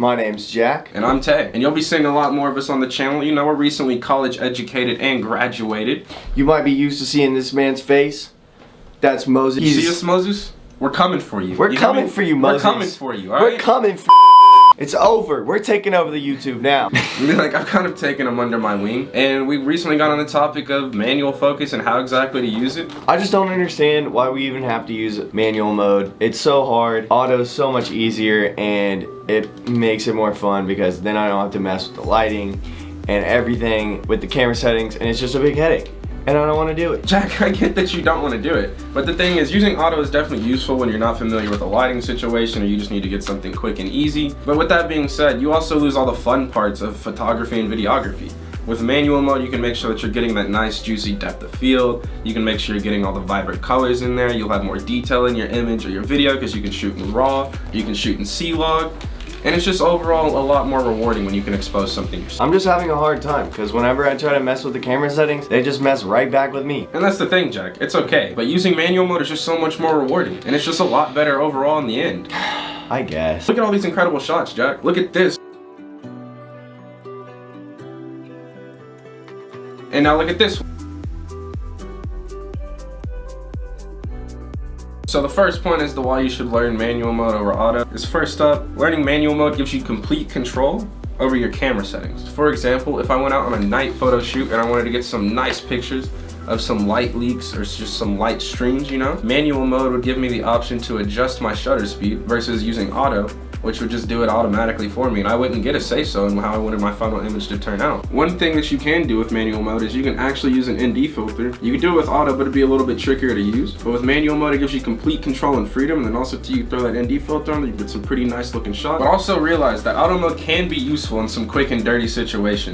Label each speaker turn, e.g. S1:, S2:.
S1: My name's Jack.
S2: And I'm Tay. And you'll be seeing a lot more of us on the channel. You know, we're recently college educated and graduated.
S1: You might be used to seeing this man's face. That's Moses.
S2: You see us, Moses? We're coming for you.
S1: We're coming for you, Moses.
S2: We're coming for you, alright?
S1: We're coming for It's over. We're taking over the YouTube now.
S2: Like, I've kind of taken them under my wing. And we recently got on the topic of manual focus and how exactly to use it.
S1: I just don't understand why we even have to use manual mode. It's so hard. Auto's so much easier and it makes it more fun because then I don't have to mess with the lighting and everything with the camera settings, and it's just a big headache. And I don't want to do it.
S2: Jack, I get that you don't want to do it, but the thing is, using auto is definitely useful when you're not familiar with a lighting situation or you just need to get something quick and easy. But with that being said, you also lose all the fun parts of photography and videography. With manual mode, you can make sure that you're getting that nice juicy depth of field. You can make sure you're getting all the vibrant colors in there. You'll have more detail in your image or your video because you can shoot in RAW, you can shoot in C-Log. And it's just overall a lot more rewarding when you can expose something yourself.
S1: I'm just having a hard time because whenever I try to mess with the camera settings, they just mess right back with me.
S2: And that's the thing, Jack. It's okay. But using manual mode is just so much more rewarding. And it's just a lot better overall in the end.
S1: I guess.
S2: Look at all these incredible shots, Jack. Look at this. And now look at this. So the first point as to why you should learn manual mode over auto is, first up, learning manual mode gives you complete control over your camera settings. For example, if I went out on a night photo shoot and I wanted to get some nice pictures of some light leaks or just some light streams, you know, manual mode would give me the option to adjust my shutter speed versus using auto, which would just do it automatically for me, and I wouldn't get a say-so in how I wanted my final image to turn out. One thing that you can do with manual mode is you can actually use an ND filter. You can do it with auto, but it'd be a little bit trickier to use. But with manual mode, it gives you complete control and freedom, and then also you throw that ND filter on, you get some pretty nice looking shots. But also realize that auto mode can be useful in some quick and dirty situations.